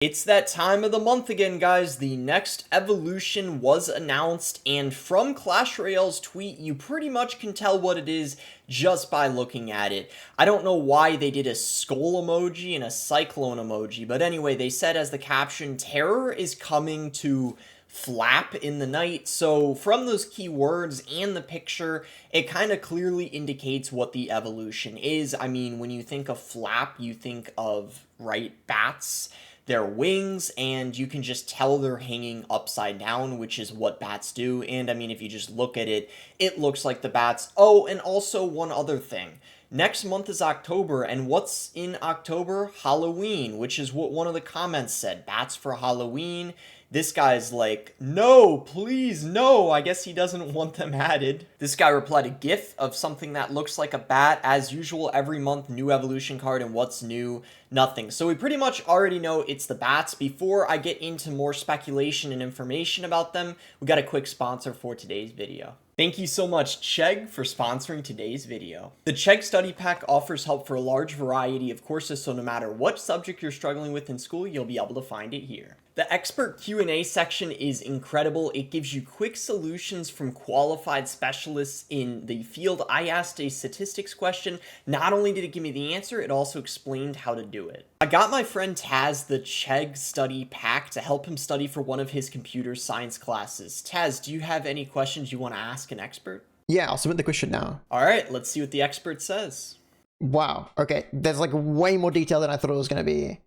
It's that time of the month again, guys. The next evolution was announced, and from Clash Royale's tweet, you pretty much can tell what it is just by looking at it. I don't know why they did a skull emoji and a cyclone emoji, but anyway, they said as the caption, "Terror is coming to flap in the night." So from those keywords and the picture, it kind of clearly indicates what the evolution is. I mean, when you think of flap, you think of, right, bats, their wings, and you can just tell they're hanging upside down, which is what bats do. And I mean, if you just look at it, it looks like the bats. Oh, and also one other thing. Next month is October, and what's in October? Halloween, which is what one of the comments said. Bats for Halloween. This guy's like, no, please, no. I guess he doesn't want them added. This guy replied a GIF of something that looks like a bat. As usual, every month, new evolution card, and what's new? Nothing. So we pretty much already know it's the bats. Before I get into more speculation and information about them, we got a quick sponsor for today's video. Thank you so much, Chegg, for sponsoring today's video. The Chegg Study Pack offers help for a large variety of courses, so no matter what subject you're struggling with in school, you'll be able to find it here. The expert Q&A section is incredible. It gives you quick solutions from qualified specialists in the field. I asked a statistics question. Not only did it give me the answer, it also explained how to do it. I got my friend Taz the Chegg Study Pack to help him study for one of his computer science classes. Taz, do you have any questions you want to ask an expert? Yeah, I'll submit the question now. All right, let's see what the expert says. Wow. Okay, there's like way more detail than I thought it was going to be.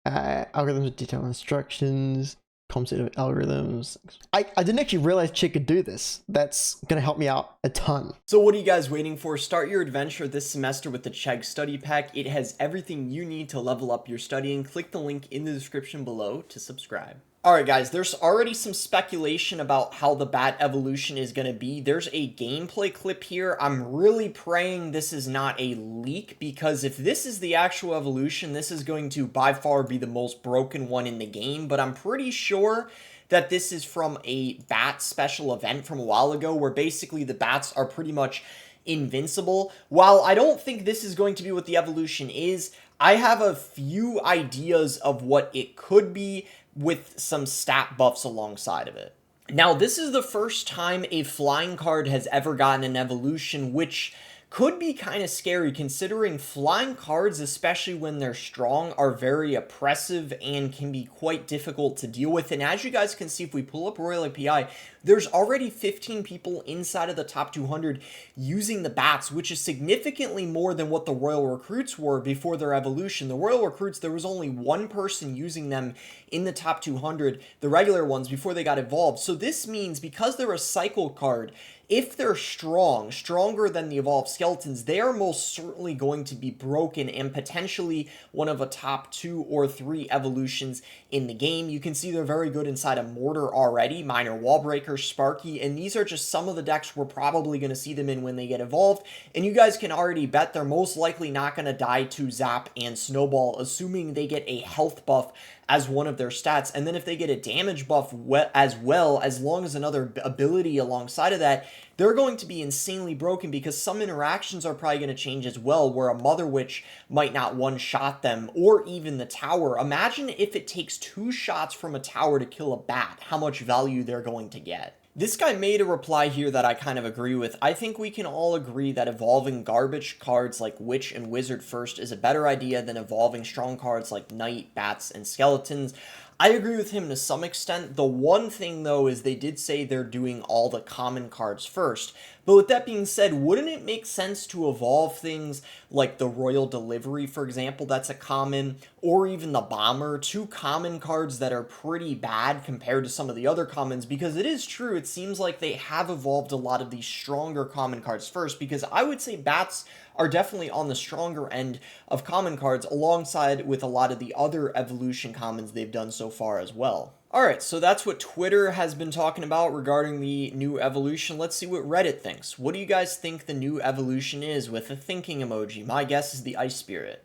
Algorithms with detailed instructions, concept of algorithms. I didn't actually realize Chegg could do this. That's going to help me out a ton. So what are you guys waiting for? Start your adventure this semester with the Chegg Study Pack. It has everything you need to level up your studying. Click the link in the description below to subscribe. Alright guys, there's already some speculation about how the bat evolution is going to be. There's a gameplay clip here. I'm really praying this is not a leak, because if this is the actual evolution, this is going to by far be the most broken one in the game, but I'm pretty sure that this is from a bat special event from a while ago, where basically the bats are pretty much invincible. While I don't think this is going to be what the evolution is, I have a few ideas of what it could be, with some stat buffs alongside of it. Now, this is the first time a flying card has ever gotten an evolution, which could be kind of scary, considering flying cards, especially when they're strong, are very oppressive and can be quite difficult to deal with. And as you guys can see, if we pull up Royal API, there's already 15 people inside of the top 200 using the bats, which is significantly more than what the Royal Recruits were before their evolution. The Royal Recruits, there was only one person using them in the top 200, the regular ones, before they got evolved. So this means, because they're a cycle card, if they're strong, stronger than the evolved skeletons, they are most certainly going to be broken and potentially one of a top 2 or 3 evolutions in the game. You can see they're very good inside a Mortar already, Minor Wallbreaker, Sparky, and these are just some of the decks we're probably going to see them in when they get evolved. And you guys can already bet they're most likely not going to die to Zap and Snowball, assuming they get a health buff as one of their stats. And then if they get a damage buff as well, as long as another ability alongside of that, they're going to be insanely broken, because some interactions are probably going to change as well, where a Mother Witch might not one-shot them, or even the tower. Imagine if it takes 2 shots from a tower to kill a bat, how much value they're going to get. This guy made a reply here that I kind of agree with. I think we can all agree that evolving garbage cards like Witch and Wizard first is a better idea than evolving strong cards like Knight, Bats, and Skeletons. I agree with him to some extent. The one thing, though, is they did say they're doing all the common cards first. But with that being said, wouldn't it make sense to evolve things like the Royal Delivery, for example, that's a common, or even the Bomber, 2 common cards that are pretty bad compared to some of the other commons? Because it is true, it seems like they have evolved a lot of these stronger common cards first, because I would say bats are definitely on the stronger end of common cards, alongside with a lot of the other evolution commons they've done so far as well. Alright, so that's what Twitter has been talking about regarding the new evolution. Let's see what Reddit thinks. What do you guys think the new evolution is, with a thinking emoji? My guess is the Ice Spirit.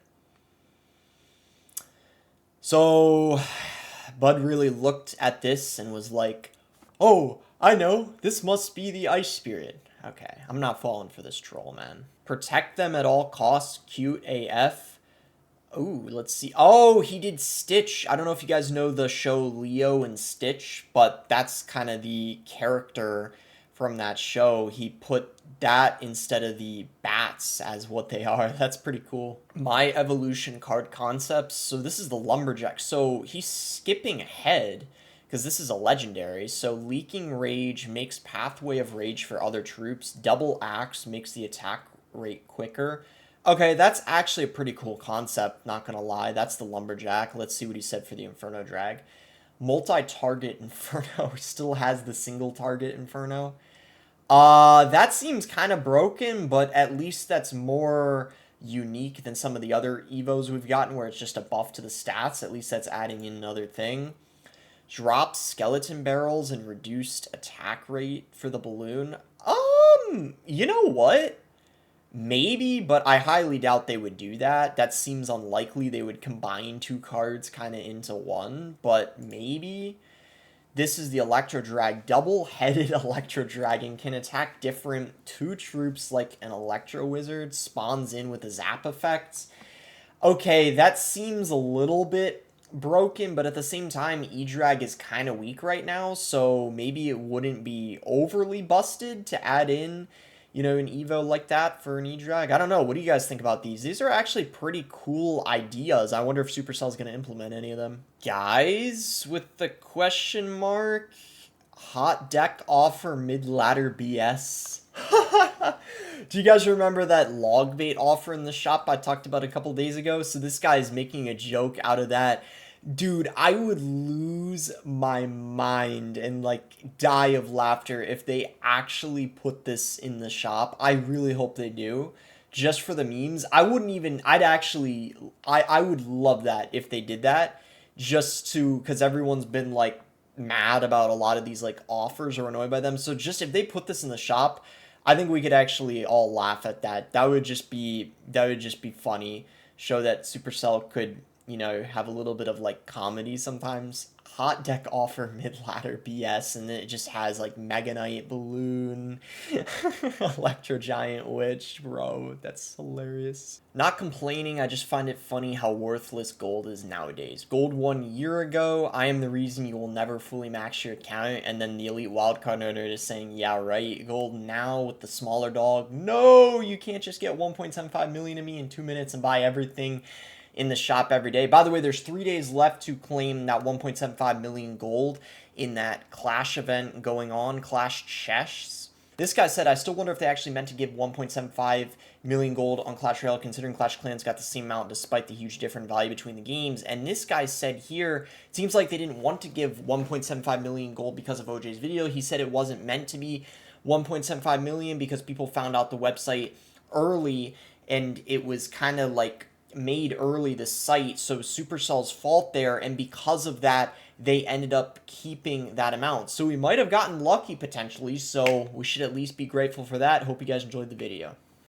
So, Bud really looked at this and was like, oh, I know, this must be the Ice Spirit. Okay, I'm not falling for this troll, man. Protect them at all costs, cute AF. Oh, let's see. Oh, he did Stitch. I don't know if you guys know the show Leo and Stitch, but that's kind of the character from that show. He put that instead of the bats as what they are. That's pretty cool. My Evolution card concepts. So this is the Lumberjack. So he's skipping ahead because this is a legendary. So Leaking Rage makes Pathway of Rage for other troops. Double Axe makes the attack rate quicker. Okay, that's actually a pretty cool concept, not gonna lie. That's the Lumberjack. Let's see what he said for the Inferno Drag. Multi-target Inferno still has the single target Inferno. That seems kind of broken, but at least that's more unique than some of the other Evos we've gotten where it's just a buff to the stats. At least that's adding in another thing. Drops skeleton barrels and reduced attack rate for the balloon. You know what? Maybe, but I highly doubt they would do that. That seems unlikely. They would combine two cards kind of into one, but maybe. This is the Electro Drag. Double-headed Electro Dragon can attack different two troops like an Electro Wizard. Spawns in with a zap effect. Okay, that seems a little bit broken, but at the same time, E-Drag is kind of weak right now, so maybe it wouldn't be overly busted to add in, you know, an Evo like that for an E-Drag. I don't know. What do you guys think about these? These are actually pretty cool ideas. I wonder if Supercell's going to implement any of them. Guys, with the question mark, hot deck offer mid-ladder BS. Do you guys remember that log bait offer in the shop I talked about a couple days ago? So this guy is making a joke out of that. Dude, I would lose my mind and like die of laughter if they actually put this in the shop. I really hope they do. Just for the memes. I wouldn't even, I would love that if they did that. Just to, because everyone's been like mad about a lot of these like offers or annoyed by them. So just if they put this in the shop, I think we could actually all laugh at that. That would just be funny. Show that Supercell could, you know, have a little bit of like comedy sometimes. Hot deck offer mid-ladder BS, and then it just has like Mega Knight Balloon, Electro Giant Witch, bro. That's hilarious. Not complaining, I just find it funny how worthless gold is nowadays. Gold 1 year ago, I am the reason you will never fully max your account, and then the elite wildcard owner is saying, yeah, right. Gold now with the smaller dog, no, you can't just get 1.75 million of me in 2 minutes and buy everything in the shop every day. By the way, there's 3 days left to claim that 1.75 million gold in that Clash event going on, Clash Chess. This guy said, I still wonder if they actually meant to give 1.75 million gold on Clash Royale, considering Clash Clans got the same amount despite the huge different value between the games. And this guy said here, it seems like they didn't want to give 1.75 million gold because of OJ's video. He said it wasn't meant to be 1.75 million because people found out the website early and it was kind of like made early, the site, so Supercell's fault there, and because of that they ended up keeping that amount. So we might have gotten lucky potentially, so we should at least be grateful for that. Hope you guys enjoyed the video.